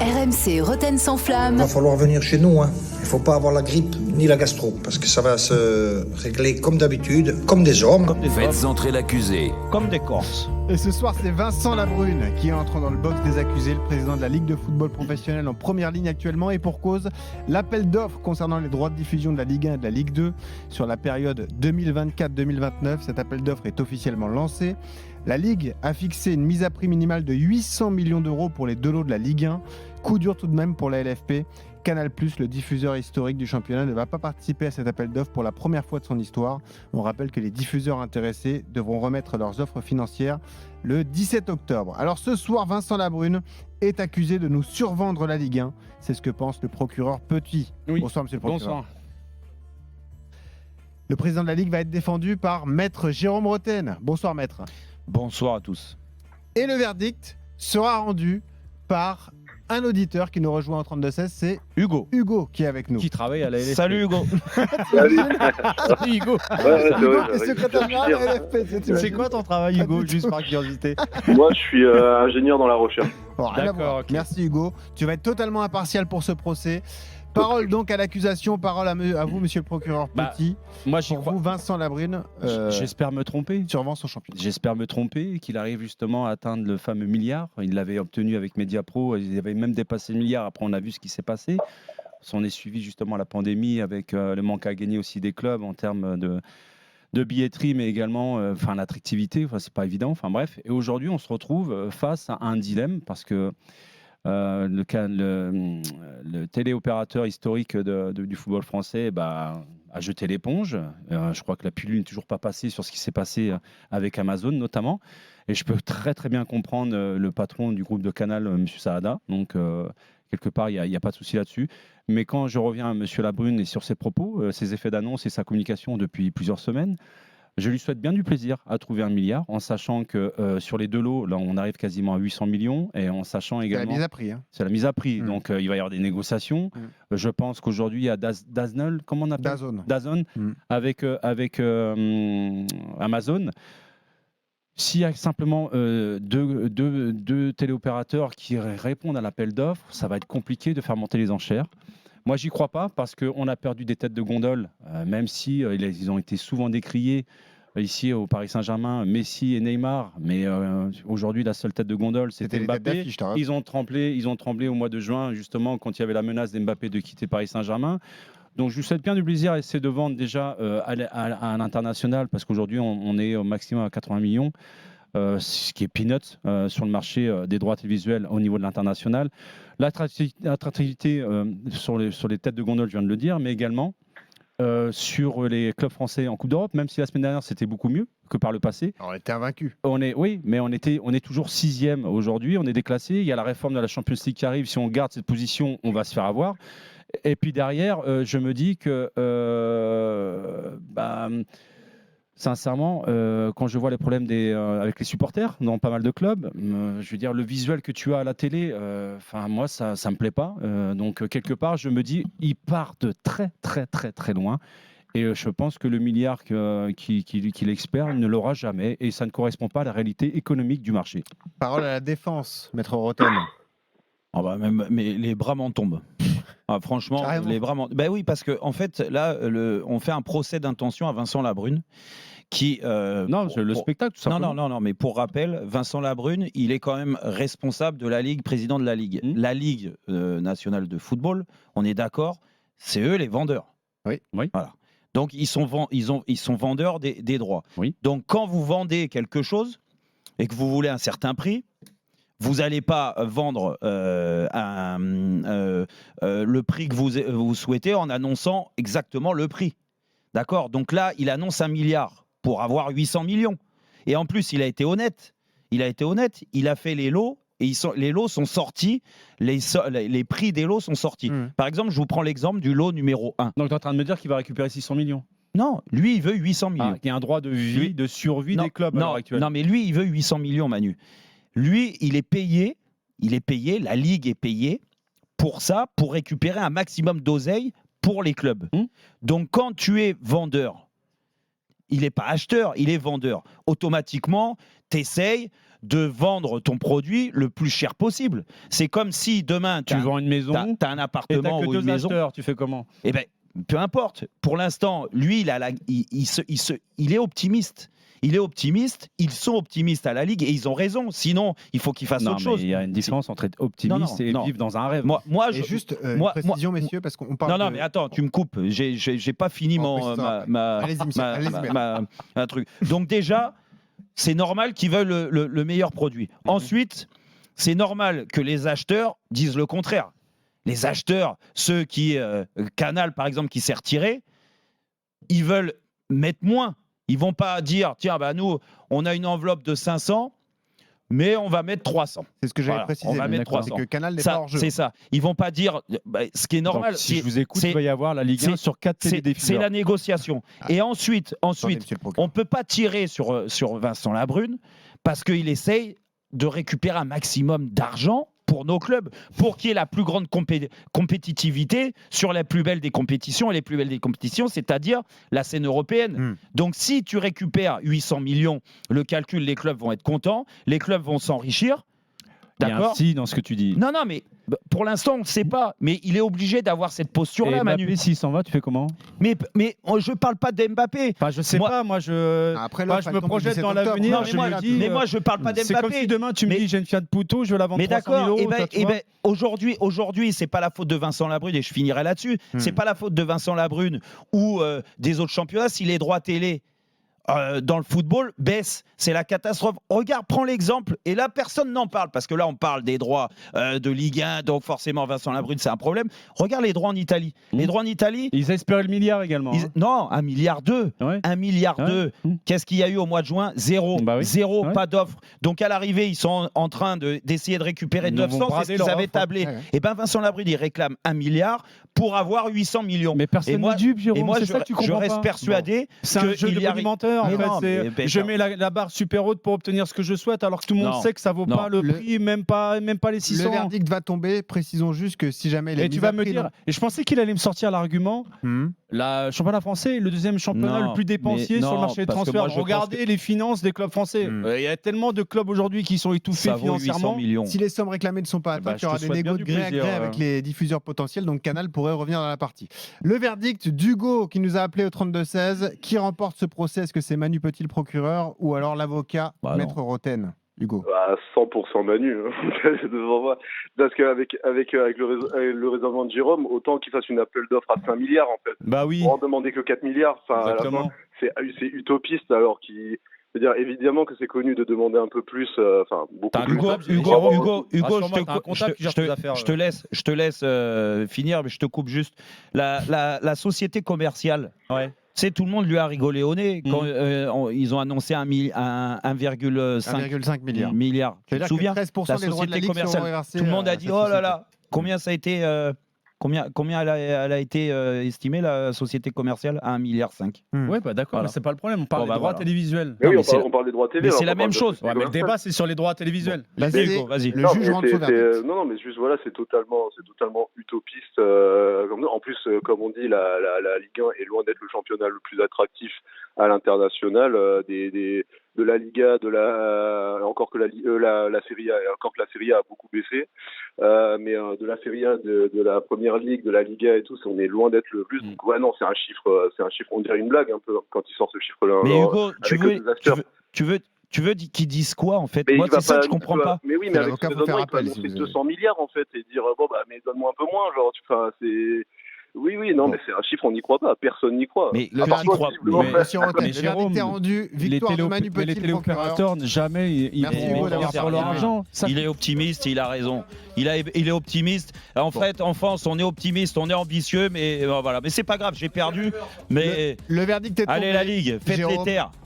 RMC Rotten sans flamme. Il va falloir venir chez nous. Il ne faut pas avoir la grippe ni la gastro, parce que ça va se régler comme d'habitude, comme des hommes. Faites entrer l'accusé. Comme des Corses. Et ce soir, c'est Vincent Labrune qui entre dans le box des accusés, le président de la Ligue de football professionnel en première ligne actuellement. Et pour cause, l'appel d'offres concernant les droits de diffusion de la Ligue 1 et de la Ligue 2 sur la période 2024-2029. Cet appel d'offres est officiellement lancé. La Ligue a fixé une mise à prix minimale de 800 millions d'euros pour les deux lots de la Ligue 1. Coup dur tout de même pour la LFP. Canal+, le diffuseur historique du championnat, ne va pas participer à cet appel d'offres pour la première fois de son histoire. On rappelle que les diffuseurs intéressés devront remettre leurs offres financières le 17 octobre. Alors ce soir, Vincent Labrune est accusé de nous survendre la Ligue 1. C'est ce que pense le procureur Petit. Oui. Bonsoir, monsieur le procureur. Bonsoir. Le président de la Ligue va être défendu par Maître Jérôme Rotten. Bonsoir, Maître. Bonsoir à tous. Et le verdict sera rendu par un auditeur qui nous rejoint en 32-16, c'est Hugo. Hugo qui est avec nous. Qui travaille à la LFP. Salut Hugo. Salut Hugo. Hugo qui est secrétaire général de la LFP. C'est quoi ton travail Hugo, juste par curiosité? Moi, je suis ingénieur dans la recherche. Bon, rien à voir. D'accord, ok. Merci Hugo. Tu vas être totalement impartial pour ce procès. Parole donc à l'accusation, parole à vous, monsieur le procureur Petit. Moi, j'y Pour crois. vous, Vincent Labrune J'espère me tromper. survend son championnat. J'espère me tromper, qu'il arrive justement à atteindre le fameux milliard. Il l'avait obtenu avec Mediapro, il avait même dépassé le milliard. Après, on a vu ce qui s'est passé. On est suivi justement la pandémie avec le manque à gagner aussi des clubs en termes de billetterie, mais également l'attractivité. C'est pas évident. Enfin bref. Et aujourd'hui, on se retrouve face à un dilemme parce que le téléopérateur historique du football français a jeté l'éponge. Je crois que la pilule n'est toujours pas passée sur ce qui s'est passé avec Amazon notamment. Et je peux très très bien comprendre le patron du groupe de Canal, M. Saada. Donc quelque part, il n'y a pas de souci là-dessus. Mais quand je reviens à M. Labrune et sur ses propos, ses effets d'annonce et sa communication depuis plusieurs semaines, je lui souhaite bien du plaisir à trouver un milliard, en sachant que sur les deux lots, là, on arrive quasiment à 800 millions, et en sachant C'est également... la mise à prix. C'est la mise à prix, Mm. donc il va y avoir des négociations. Je pense qu'aujourd'hui, il y a DAZN, comment on appelle DAZN. DAZN, avec Amazon. S'il y a simplement deux téléopérateurs qui répondent à l'appel d'offres, ça va être compliqué de faire monter les enchères. Moi, j'y crois pas parce qu'on a perdu des têtes de gondole, même si ils ont été souvent décriés ici au Paris Saint-Germain, Messi et Neymar. Mais aujourd'hui, la seule tête de gondole, c'était les têtes Mbappé. d'affiche, je te rappelle. Ils ont tremblé au mois de juin, justement, quand il y avait la menace d'Mbappé de quitter Paris Saint-Germain. Donc, je vous souhaite bien du plaisir à essayer de vendre déjà à l'international, parce qu'aujourd'hui, on est au maximum à 80 millions. Ce qui est peanuts sur le marché des droits télévisuels au niveau de l'international. L'attractivité sur les têtes de gondole, je viens de le dire, mais également sur les clubs français en Coupe d'Europe, même si la semaine dernière c'était beaucoup mieux que par le passé. On était invaincus. Oui, mais on est toujours 6e aujourd'hui, on est déclassé. Il y a la réforme de la Champions League qui arrive. Si on garde cette position, on va se faire avoir. Et puis derrière, je me dis que sincèrement, quand je vois les problèmes avec les supporters dans pas mal de clubs, je veux dire, le visuel que tu as à la télé, moi, ça me plaît pas. Donc, quelque part, je me dis, il part de très, très, très, très loin. Et je pense que le milliard qu'il espère ne l'aura jamais. Et ça ne correspond pas à la réalité économique du marché. Parole à la défense, Maître Rotten. Mais les bras m'en tombent. Franchement, Carrément. les bras m'en... Ben oui, parce que en fait, là, on fait un procès d'intention à Vincent Labrune. Le spectacle, tout simplement. Non, mais pour rappel, Vincent Labrune, il est quand même responsable de la Ligue, président de la Ligue. La Ligue nationale de football, on est d'accord, c'est eux les vendeurs. Oui. Voilà. Donc, ils sont vendeurs des droits. Oui. Donc, quand vous vendez quelque chose et que vous voulez un certain prix, vous n'allez pas vendre le prix que vous souhaitez en annonçant exactement le prix. D'accord ? Donc là, il annonce 1 milliard pour avoir 800 millions. Et en plus, il a été honnête. Il a fait les lots et les lots sont sortis. Les prix des lots sont sortis. Par exemple, je vous prends l'exemple du lot numéro 1. Donc, tu es en train de me dire qu'il va récupérer 600 millions. Non, lui, il veut 800 millions. Il y a un droit de vie, de survie des clubs à l'heure actuelle. Non, mais lui, il veut 800 millions, Manu. Lui, il est payé, la Ligue est payée pour ça, pour récupérer un maximum d'oseille pour les clubs. Donc, quand tu es vendeur, il n'est pas acheteur, il est vendeur. Automatiquement, tu essayes de vendre ton produit le plus cher possible. C'est comme si demain Tu vends une maison t'as un et t'as appartement que ou 2 une maison. acheteurs, tu fais comment? Eh ben, peu importe. Pour l'instant, lui, il est optimiste. Il est optimiste. Ils sont optimistes à la Ligue et ils ont raison. Sinon, il faut qu'ils fassent Non, autre mais chose. il y a une différence entre être optimiste et non. vivre dans un rêve. Moi, Et je, juste moi- une précision, messieurs, parce qu'on parle. non, mais attends, tu me coupes. J'ai pas fini Oh, mon précisant. Allez-y, monsieur, allez-y, ma truc. Donc déjà, c'est normal qu'ils veulent le meilleur produit. Ensuite, c'est normal que les acheteurs disent le contraire. Les acheteurs, ceux qui Canal par exemple, qui s'est retiré, ils veulent mettre moins. Ils vont pas dire tiens, bah nous, on a une enveloppe de 500. Mais on va mettre 300. C'est ce que j'avais Voilà, précisé. on va mettre C'est 300. que Canal n'est pas hors jeu. C'est ça. Ils vont pas dire. Ce qui est normal. Donc, si c'est- je vous écoute, c'est- il va y avoir la Ligue 1 sur 4 c'est télédiffuseurs. la négociation. Ah. Et ensuite, Attendez, monsieur le procureur. on ne peut pas tirer sur Vincent Labrune parce qu'il essaye de récupérer un maximum d'argent pour nos clubs, pour qu'il y ait la plus grande compétitivité sur la plus belle des compétitions, et les plus belles des compétitions, c'est-à-dire la scène européenne. Donc si tu récupères 800 millions, le calcul, les clubs vont être contents, les clubs vont s'enrichir. Il y a un D'accord. si dans ce que tu dis. Non, mais pour l'instant, on ne sait pas. Mais il est obligé d'avoir cette Et posture-là, Manu. Mbappé, s'il s'en va, tu fais comment? Mais je ne parle pas d'Mbappé. Enfin, je sais Moi- pas, moi je Après, moi, l'offre, je elle me tombe le projette 17 dans octobre. l'avenir, Non, je me dis mais moi, je ne parle pas c'est comme d'Mbappé. si demain tu me Mais- dis j'ai une Fiat Punto, je vais la vendre Mais 300 000 d'accord, euros. toi, tu vois. aujourd'hui, c'est pas la faute de Vincent Labrune, et je finirai là-dessus. C'est pas la faute de Vincent Labrune ou des autres championnats si les droits télé dans le football baissent. C'est la catastrophe. Regarde, prends l'exemple, et là, personne n'en parle, parce que là, on parle des droits de Ligue 1, donc forcément, Vincent Labrune, c'est un problème. Regarde les droits en Italie. Les droits en Italie, Ils espéraient le milliard également. hein. non, 1,2 milliard. Ouais. 1,2 milliard. Ouais. Qu'est-ce qu'il y a eu au mois de juin? Zéro. Bah oui. Zéro, Ouais. pas d'offre. Donc à l'arrivée, ils sont en train d'essayer de récupérer Ils vont 900, c'est brader ce qu'ils leur avaient offre. tablé. Ouais, ouais. Et bien Vincent Labrune, il réclame 1 milliard pour avoir 800 millions. Mais personne Et moi- n'est dupe, Jérôme. Et moi, c'est je, ça que tu je comprends reste pas. persuadé C'est un jeu qu'il de y a... menteur. En Mais fait, non, c'est- mais je mets la barre super haute pour obtenir ce que je souhaite, alors que tout le monde Non. sait que ça vaut Non. pas le Le- prix, même pas les 600. Le verdict va tomber. Précisons juste que si jamais les Et tu vas me dire, et je pensais qu'il allait me sortir l'argument, le championnat français est le deuxième championnat Non, le plus dépensier mais sur le non, marché des parce que transferts. moi, je pense Regardez les finances des clubs français. Il y a tellement de clubs aujourd'hui qui sont étouffés ça vaut 800 financièrement. millions. Si les sommes réclamées ne sont pas Eh ben, atteintes, il je y aura te des souhaite bien négos de du gré à plaisir, gré avec les diffuseurs potentiels, donc Canal pourrait revenir dans la partie. Le verdict d'Hugo qui nous a appelé au 32-16, qui remporte ce procès? Est-ce que c'est Manu Petit le procureur ou alors l'avocat Bah Maître Roten? Hugo. À 100% Manu, hein, devant moi. Parce qu'avec le raisonnement de Jérôme, autant qu'il fasse une appel d'offres à 5 milliards, en fait. Bah oui. Pour en demander que 4 milliards, enfin, à la fin, Exactement. c'est utopiste, alors qu'il... C'est-à-dire, évidemment que c'est connu de demander un peu plus, enfin, beaucoup T'as un plus. comptable, Hugo, Jérôme, je rassure-moi, te t'as un cou- comptable qui gère tes affaires. je te laisse finir, mais je te coupe juste. La société commerciale, Ouais. c'est tout le monde lui a rigolé au nez quand ils ont annoncé 1,5 1,5 milliard. milliard. Tu te C'est-à-dire que souviens? 13% des droits de la Ligue seront reversés. Tout le monde à a dit cette oh là société. là, combien ça a été combien elle a été estimée, la société commerciale, à 1,5 milliard. Ouais, bah d'accord, Voilà. mais c'est pas le problème. On parle Bon, des bah, droits voilà. télévisuels. Mais oui, mais on parle des droits télé. mais alors c'est la qu'on parle même de chose. société Ouais, mais le commerciale. débat, c'est sur les droits télévisuels. Vas-y, Hugo, vas-y. le Non, juge mais rentre au verdict. non, mais juste voilà, c'est totalement utopiste. En plus, comme on dit, la Ligue 1 est loin d'être le championnat le plus attractif à l'international. De la Liga, encore que la Serie A, et encore que la Serie A a beaucoup baissé, mais de la Serie A, de la Première Ligue, de la Liga et tout, on est loin d'être le plus. Donc ouais, non, c'est un chiffre, on dirait une blague un peu quand il sort ce chiffre-là. Mais Alors, Hugo, tu veux qu'ils disent quoi en fait? mais Moi, il va c'est ça que je pas- comprends il va- pas. Mais oui, C'est mais avec l'avocat ce pour faire raisonnement, il peut appel, si annoncer vous avez- 200 milliards en fait et dire bon bah mais donne-moi un peu moins, genre c'est. Oui, non, mais c'est un chiffre, on n'y croit pas, personne n'y croit. Mais Le qui verdict- croit visiblement. Mais- Monsieur Roten, mais le Jérôme, verdict est rendu. Victoire de Manu les Petit, le procureur. téléopérateurs, jamais ils Merci, vont Hugo, d'avoir revenir sur leur parlé. argent. Ça, Il est optimiste, il a raison. Il est optimiste. En fait, en France, on est optimiste, on est ambitieux, mais voilà. Mais c'est pas grave, j'ai perdu. Mais Le verdict est tombé. allez la Ligue, faites les Jérôme, terres.